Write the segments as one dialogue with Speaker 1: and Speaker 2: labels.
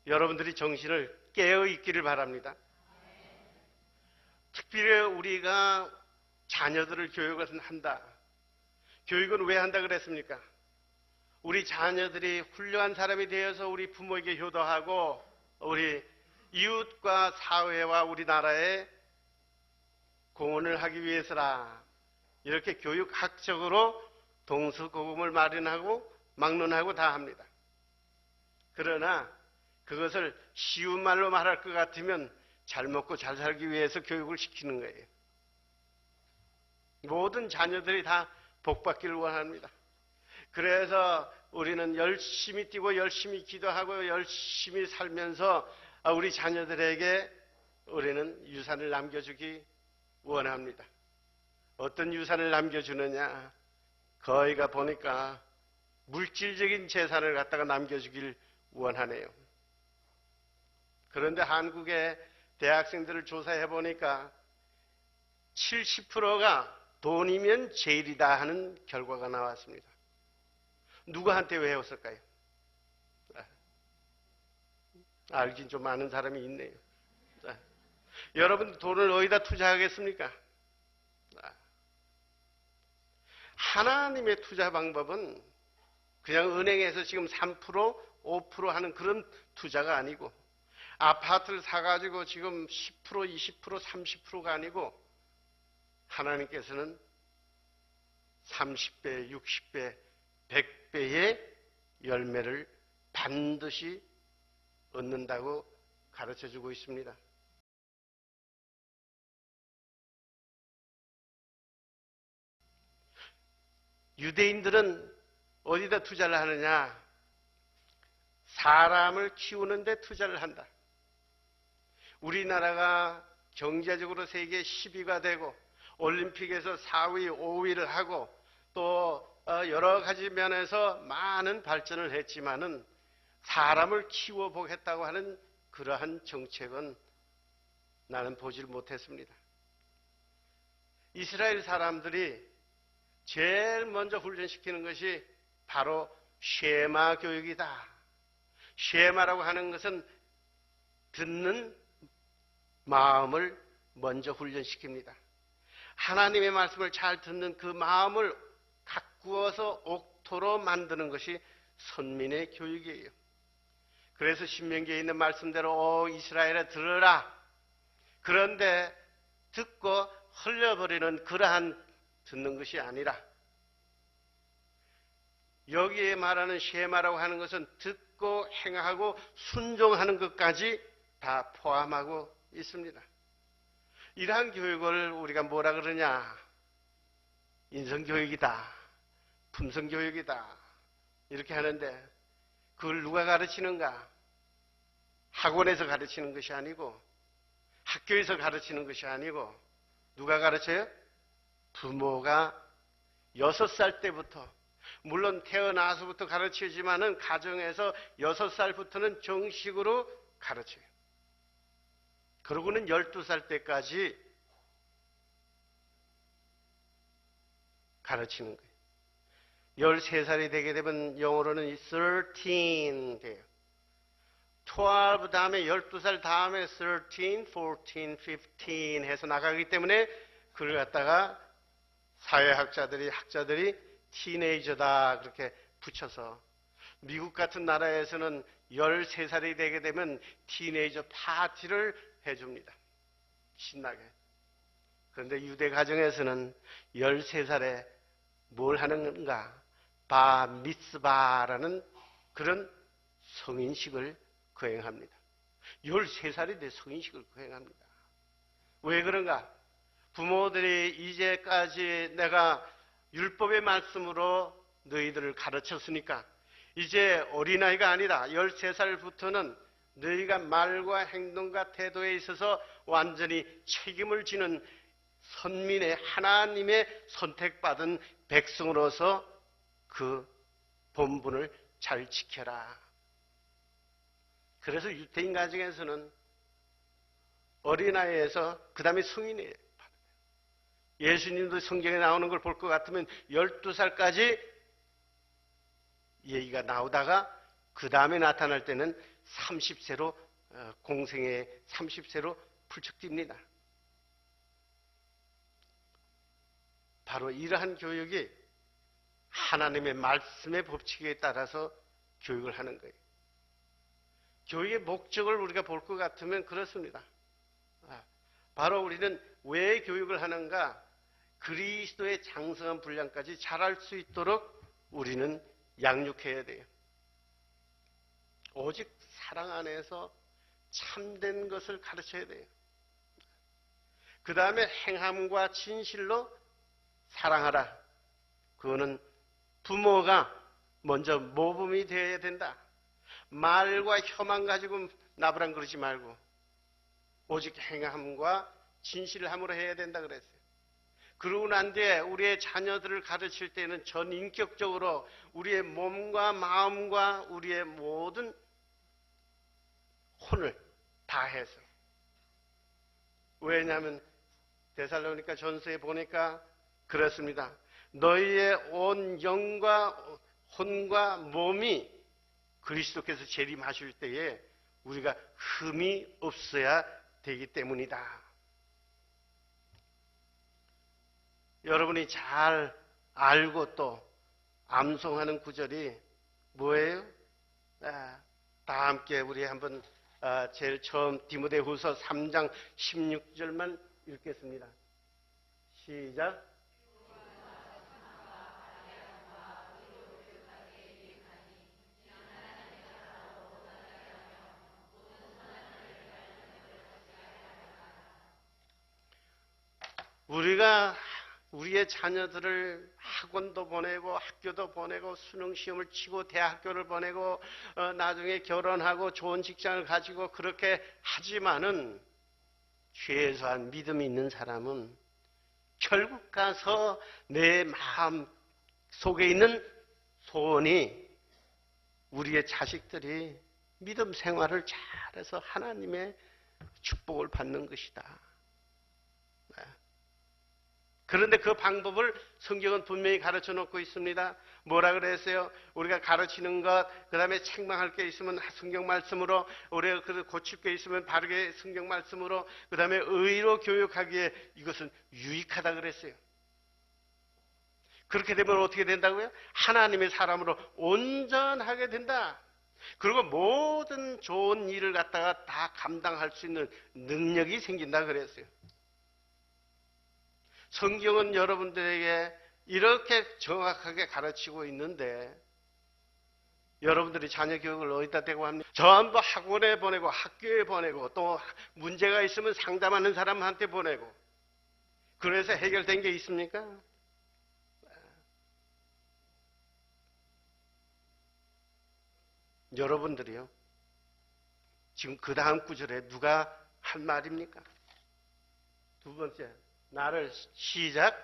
Speaker 1: 여러분들이 정신을 깨어 있기를 바랍니다. 특별히 우리가 자녀들을 교육을 한다. 교육은 왜 한다 그랬습니까? 우리 자녀들이 훌륭한 사람이 되어서 우리 부모에게 효도하고 우리 이웃과 사회와 우리나라에 공헌을 하기 위해서라. 이렇게 교육학적으로 동서고금을 마련하고 막론하고 다 합니다. 그러나 그것을 쉬운 말로 말할 것 같으면 잘 먹고 잘 살기 위해서 교육을 시키는 거예요. 모든 자녀들이 다 복받기를 원합니다. 그래서 우리는 열심히 뛰고 열심히 기도하고 열심히 살면서 우리 자녀들에게 우리는 유산을 남겨주기 원합니다. 어떤 유산을 남겨주느냐? 거기가 보니까 물질적인 재산을 갖다가 남겨주길 원하네요. 그런데 한국의 대학생들을 조사해 보니까 70%가 돈이면 제일이다 하는 결과가 나왔습니다. 누구한테 왜 해왔을까요? 알긴 좀 아는 사람이 있네요. 여러분 돈을 어디다 투자하겠습니까? 하나님의 투자 방법은 그냥 은행에서 지금 3%, 5% 하는 그런 투자가 아니고 아파트를 사가지고 지금 10%, 20%, 30%가 아니고 하나님께서는 30배, 60배, 100배의 열매를 반드시 얻는다고 가르쳐주고 있습니다. 유대인들은 어디다 투자를 하느냐? 사람을 키우는 데 투자를 한다. 우리나라가 경제적으로 세계 10위가 되고 올림픽에서 4위, 5위를 하고 또 여러 가지 면에서 많은 발전을 했지만은 사람을 키워보겠다고 하는 그러한 정책은 나는 보질 못했습니다. 이스라엘 사람들이 제일 먼저 훈련시키는 것이 바로 쉐마 교육이다. 쉐마라고 하는 것은 듣는 마음을 먼저 훈련시킵니다. 하나님의 말씀을 잘 듣는 그 마음을 가꾸어서 옥토로 만드는 것이 선민의 교육이에요. 그래서 신명기에 있는 말씀대로 오 이스라엘아 들으라. 그런데 듣고 흘려버리는 그러한 듣는 것이 아니라 여기에 말하는 쉐마라고 하는 것은 듣고 행하고 순종하는 것까지 다 포함하고 있습니다. 이러한 교육을 우리가 뭐라 그러냐? 인성교육이다. 품성교육이다. 이렇게 하는데 그걸 누가 가르치는가? 학원에서 가르치는 것이 아니고 학교에서 가르치는 것이 아니고 누가 가르쳐요? 부모가 6살 때부터 물론 태어나서부터 가르치지만은 가정에서 6살부터는 정식으로 가르쳐요. 그러고는 12살 때까지 가르치는 거예요. 13살이 되게 되면 영어로는 13 돼요. 12 다음에 12살 다음에 13, 14, 15 해서 나가기 때문에 그걸 갖다가 사회학자들이 학자들이 티네이저다 그렇게 붙여서 미국 같은 나라에서는 13살이 되게 되면 티네이저 파티를 해줍니다. 신나게. 그런데 유대 가정에서는 13살에 뭘 하는가? 바 미스바라는 그런 성인식을 거행합니다. 13살이 돼 성인식을 거행합니다. 왜 그런가? 부모들이 이제까지 내가 율법의 말씀으로 너희들을 가르쳤으니까 이제 어린아이가 아니라 13살부터는 너희가 말과 행동과 태도에 있어서 완전히 책임을 지는 선민의 하나님의 선택받은 백성으로서 그 본분을 잘 지켜라. 그래서 유대인 가정에서는 어린아이에서 그 다음에 성인이에요. 예수님도 성경에 나오는 걸 볼 것 같으면 12살까지 얘기가 나오다가 그 다음에 나타날 때는 30세로 공생의 30세로 풀쩍 뜁니다. 바로 이러한 교육이 하나님의 말씀의 법칙에 따라서 교육을 하는 거예요. 교육의 목적을 우리가 볼 것 같으면 그렇습니다. 바로 우리는 왜 교육을 하는가? 그리스도의 장성한 분량까지 자랄 수 있도록 우리는 양육해야 돼요. 오직 사랑 안에서 참된 것을 가르쳐야 돼요. 그 다음에 행함과 진실로 사랑하라. 그거는 부모가 먼저 모범이 되어야 된다. 말과 혀만 가지고 나부랑 그러지 말고 오직 행함과 진실함으로 해야 된다 그랬어요. 그러고 난 뒤에 우리의 자녀들을 가르칠 때는 전인격적으로 우리의 몸과 마음과 우리의 모든 혼을 다해서. 왜냐하면 데살로니가 전서에 보니까 그렇습니다. 너희의 온 영과 혼과 몸이 그리스도께서 재림하실 때에 우리가 흠이 없어야 되기 때문이다. 여러분이 잘 알고 또 암송하는 구절이 뭐예요? 다 함께 우리 한번 제일 처음 디모데후서 3장 16절만 읽겠습니다. 시작. 우리가 우리의 자녀들을 학원도 보내고 학교도 보내고 수능시험을 치고 대학교를 보내고 나중에 결혼하고 좋은 직장을 가지고 그렇게 하지만은 최소한 믿음이 있는 사람은 결국 가서 내 마음 속에 있는 소원이 우리의 자식들이 믿음 생활을 잘해서 하나님의 축복을 받는 것이다. 그런데 그 방법을 성경은 분명히 가르쳐 놓고 있습니다. 뭐라 그랬어요? 우리가 가르치는 것, 그 다음에 책망할 게 있으면 성경 말씀으로, 우리가 고칠 게 있으면 바르게 성경 말씀으로, 그 다음에 의로 교육하기에 이것은 유익하다 그랬어요. 그렇게 되면 어떻게 된다고요? 하나님의 사람으로 온전하게 된다. 그리고 모든 좋은 일을 갖다가 다 감당할 수 있는 능력이 생긴다 그랬어요. 성경은 여러분들에게 이렇게 정확하게 가르치고 있는데 여러분들이 자녀 교육을 어디다 대고 합니까? 전부 학원에 보내고 학교에 보내고 또 문제가 있으면 상담하는 사람한테 보내고 그래서 해결된 게 있습니까? 여러분들이요. 지금 그 다음 구절에 누가 한 말입니까? 두 번째. 나를 시작.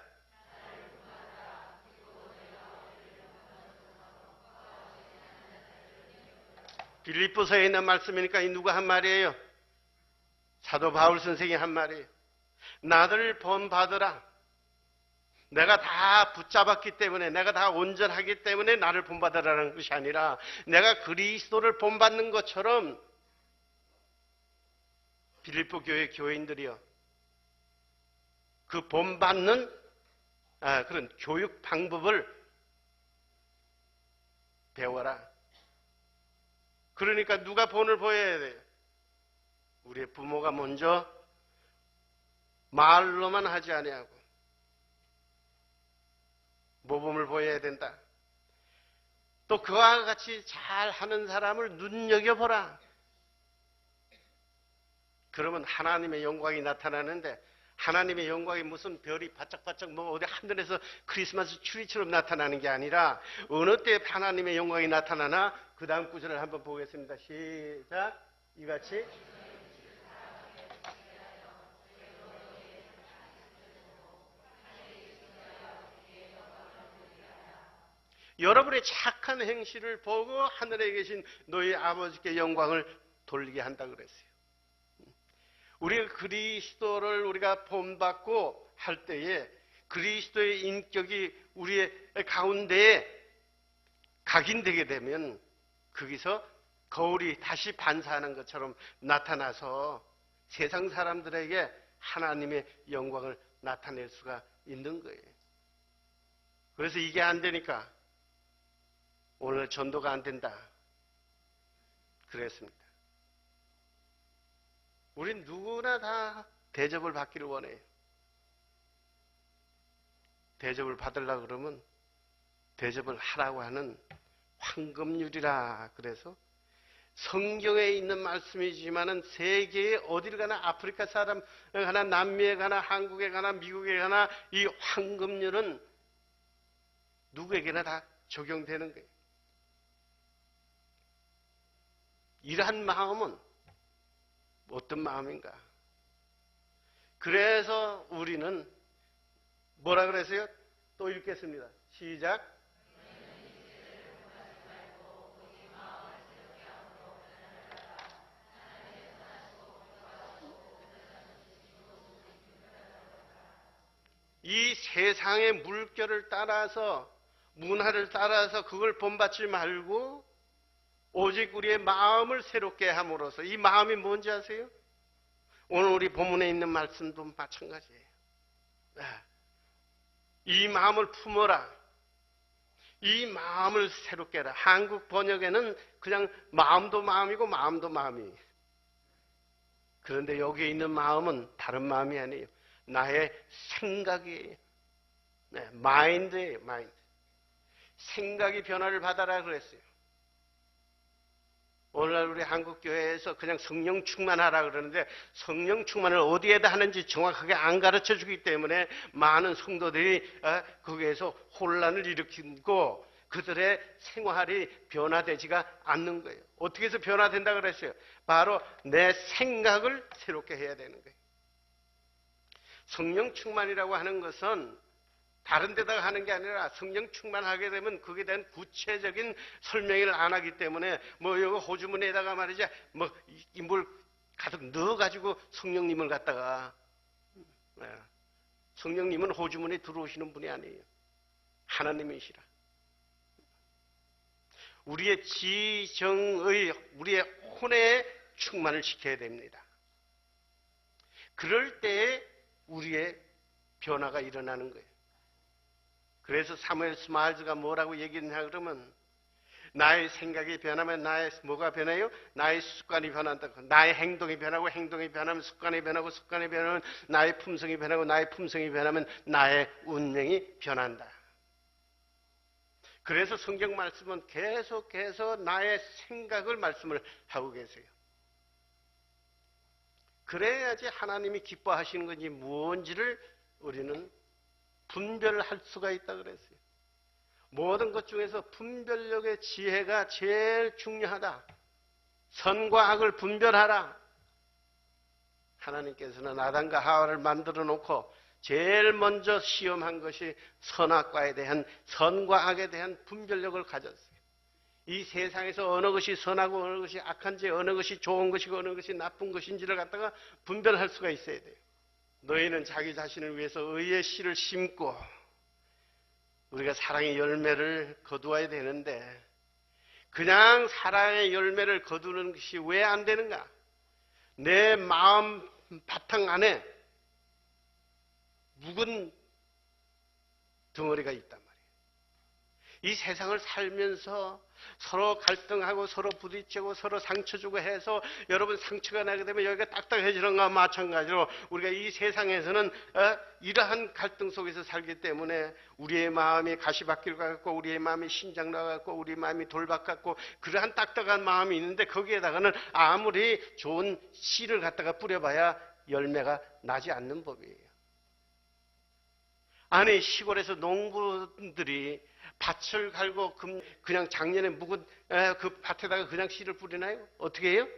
Speaker 1: 빌립보서에 있는 말씀이니까 이 누가 한 말이에요? 사도 바울 선생이 한 말이에요. 나를 본받으라. 내가 다 붙잡았기 때문에 내가 다 온전하기 때문에 나를 본받으라는 것이 아니라 내가 그리스도를 본받는 것처럼 빌립보 교회 교인들이요. 그 본받는 그런 교육 방법을 배워라. 그러니까 누가 본을 보여야 돼요? 우리의 부모가 먼저 말로만 하지 아니하고 모범을 보여야 된다. 또 그와 같이 잘하는 사람을 눈여겨보라. 그러면 하나님의 영광이 나타나는데 하나님의 영광이 무슨 별이 바짝바짝 뭐 어디 하늘에서 크리스마스 추리처럼 나타나는 게 아니라 어느 때 하나님의 영광이 나타나나 그 다음 구절을 한번 보겠습니다. 시작. 이같이 여러분의 착한 행실을 보고 하늘에 계신 너희 아버지께 영광을 돌리게 한다 그랬어요. 우리가 그리스도를 우리가 본받고 할 때에 그리스도의 인격이 우리의 가운데에 각인되게 되면 거기서 거울이 다시 반사하는 것처럼 나타나서 세상 사람들에게 하나님의 영광을 나타낼 수가 있는 거예요. 그래서 이게 안 되니까 오늘 전도가 안 된다 그랬습니다. 우린 누구나 다 대접을 받기를 원해요. 대접을 받으려고 그러면 대접을 하라고 하는 황금률이라 그래서 성경에 있는 말씀이지만은 세계에 어디를 가나 아프리카 사람 가나 남미에 가나 한국에 가나 미국에 가나 이 황금률은 누구에게나 다 적용되는 거예요. 이러한 마음은 어떤 마음인가? 그래서 우리는 뭐라 그랬어요? 또 읽겠습니다. 시작. 이 세상의 물결을 따라서 문화를 따라서 그걸 본받지 말고 오직 우리의 마음을 새롭게 함으로써 이 마음이 뭔지 아세요? 오늘 우리 본문에 있는 말씀도 마찬가지예요. 이 마음을 품어라. 이 마음을 새롭게 해라. 한국 번역에는 그냥 마음도 마음이고 마음도 마음이에요. 그런데 여기에 있는 마음은 다른 마음이 아니에요. 나의 생각이에요. 마인드예요. 마인드. 생각이 변화를 받아라 그랬어요. 오늘날 우리 한국교회에서 그냥 성령 충만하라 그러는데 성령 충만을 어디에다 하는지 정확하게 안 가르쳐 주기 때문에 많은 성도들이 거기에서 혼란을 일으키고 그들의 생활이 변화되지가 않는 거예요. 어떻게 해서 변화된다 그랬어요? 바로 내 생각을 새롭게 해야 되는 거예요. 성령 충만이라고 하는 것은 다른 데다가 하는 게 아니라 성령 충만하게 되면 그에 대한 구체적인 설명을 안 하기 때문에 뭐 이거 호주머니에다가 말이죠 뭐 물 가득 넣어가지고 성령님을 갖다가 성령님은 호주머니에 들어오시는 분이 아니에요. 하나님이시라. 우리의 지정의 우리의 혼에 충만을 시켜야 됩니다. 그럴 때에 우리의 변화가 일어나는 거예요. 그래서 사무엘 스마일즈가 뭐라고 얘기했냐 그러면 나의 생각이 변하면 나의 뭐가 변해요? 나의 습관이 변한다고. 나의 행동이 변하고 행동이 변하면 습관이 변하고 습관이 변하면 나의 품성이 변하고 나의 품성이 변하면 나의 운명이 변한다. 그래서 성경 말씀은 계속해서 나의 생각을 말씀을 하고 계세요. 그래야지 하나님이 기뻐하시는 건지 뭔지를 우리는 분별할 수가 있다 그랬어요. 모든 것 중에서 분별력의 지혜가 제일 중요하다. 선과 악을 분별하라. 하나님께서는 아담과 하와를 만들어 놓고 제일 먼저 시험한 것이 선악과에 대한 선과 악에 대한 분별력을 가졌어요. 이 세상에서 어느 것이 선하고 어느 것이 악한지 어느 것이 좋은 것이고 어느 것이 나쁜 것인지를 갖다가 분별할 수가 있어야 돼요. 너희는 자기 자신을 위해서 의의 씨를 심고 우리가 사랑의 열매를 거두어야 되는데 그냥 사랑의 열매를 거두는 것이 왜 안 되는가? 내 마음 바탕 안에 묵은 덩어리가 있단 말이에요. 이 세상을 살면서 서로 갈등하고 서로 부딪히고 서로 상처 주고 해서 여러분 상처가 나게 되면 여기가 딱딱해지는 것과 마찬가지로 우리가 이 세상에서는 이러한 갈등 속에서 살기 때문에 우리의 마음이 가시밭길 같고 우리의 마음이 신장로 같고 우리의 마음이 돌밭 같고 그러한 딱딱한 마음이 있는데 거기에다가는 아무리 좋은 씨를 갖다가 뿌려봐야 열매가 나지 않는 법이에요. 아니 시골에서 농부들이 밭을 갈고 그냥 작년에 묵은 그 밭에다가 그냥 씨를 뿌리나요? 어떻게 해요?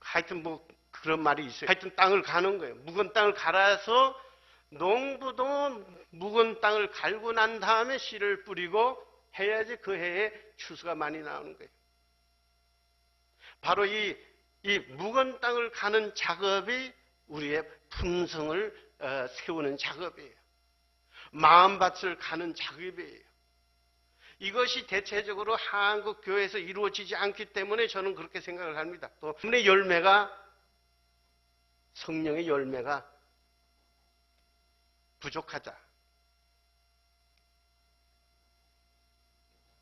Speaker 1: 하여튼 뭐 그런 말이 있어요. 하여튼 땅을 가는 거예요. 묵은 땅을 갈아서 농부도 묵은 땅을 갈고 난 다음에 씨를 뿌리고 해야지 그 해에 추수가 많이 나오는 거예요. 바로 이 묵은 땅을 가는 작업이 우리의 품성을 세우는 작업이에요. 마음밭을 가는 작업이에요. 이것이 대체적으로 한국 교회에서 이루어지지 않기 때문에 저는 그렇게 생각을 합니다. 또 성령의 열매가 부족하다.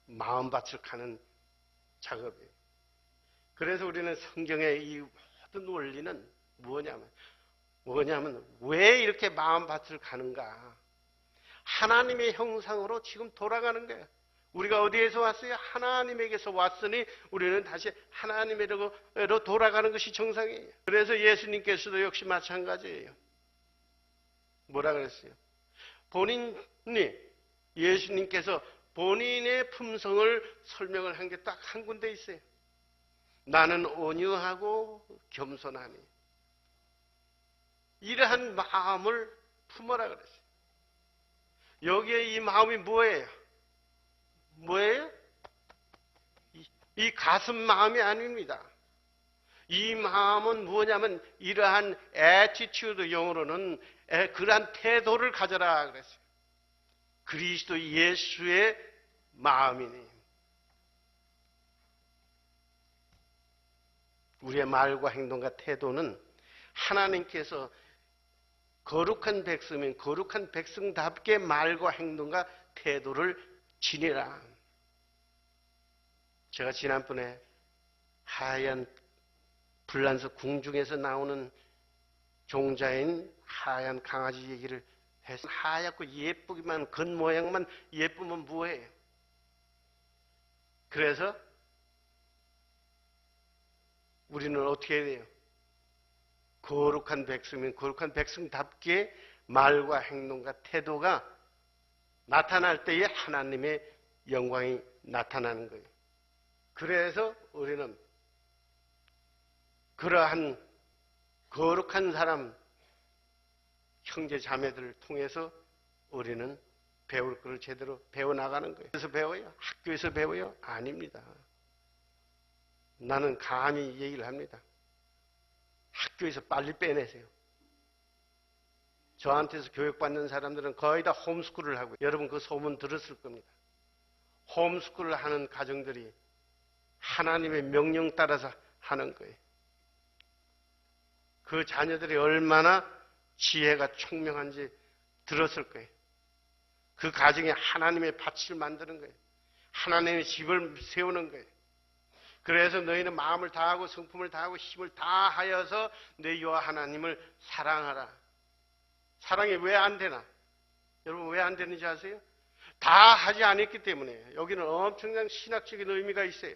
Speaker 1: 마음밭을 가는 작업이에요. 그래서 우리는 성경의 이 모든 원리는 뭐냐면 왜 이렇게 마음밭을 가는가? 하나님의 형상으로 지금 돌아가는 거예요. 우리가 어디에서 왔어요? 하나님에게서 왔으니 우리는 다시 하나님으로 돌아가는 것이 정상이에요. 그래서 예수님께서도 역시 마찬가지예요. 뭐라 그랬어요? 예수님께서 본인의 품성을 설명을 한 게 딱 한 군데 있어요. 나는 온유하고 겸손하니. 이러한 마음을 품어라 그랬어요. 여기에 이 마음이 뭐예요? 이 가슴 마음이 아닙니다. 이 마음은 뭐냐면 이러한 attitude, 영어로는 그러한 태도를 가져라 그랬어요. 그리스도 예수의 마음이니. 우리의 말과 행동과 태도는 하나님께서 거룩한 백성이면 거룩한 백성답게 말과 행동과 태도를 지니라. 제가 지난번에 하얀 불란서 궁중에서 나오는 종자인 하얀 강아지 얘기를 해서 하얗고 예쁘기만 겉모양만 예쁘면 뭐해요? 그래서 우리는 어떻게 해야 돼요? 거룩한 백성이면 거룩한 백성답게 말과 행동과 태도가 나타날 때에 하나님의 영광이 나타나는 거예요. 그래서 우리는 그러한 거룩한 사람, 형제 자매들을 통해서 우리는 배울 것을 제대로 배워나가는 거예요. 그래서 배워요? 학교에서 배워요? 아닙니다. 나는 감히 얘기를 합니다. 학교에서 빨리 빼내세요. 저한테서 교육받는 사람들은 거의 다 홈스쿨을 하고, 여러분 그 소문 들었을 겁니다. 홈스쿨을 하는 가정들이 하나님의 명령 따라서 하는 거예요. 그 자녀들이 얼마나 지혜가 총명한지 들었을 거예요. 그 가정에 하나님의 밭을 만드는 거예요. 하나님의 집을 세우는 거예요. 그래서 너희는 마음을 다하고 성품을 다하고 힘을 다하여서 너희와 하나님을 사랑하라. 사랑이 왜 안 되나? 여러분 왜 안 되는지 아세요? 다 하지 않았기 때문에. 여기는 엄청난 신학적인 의미가 있어요.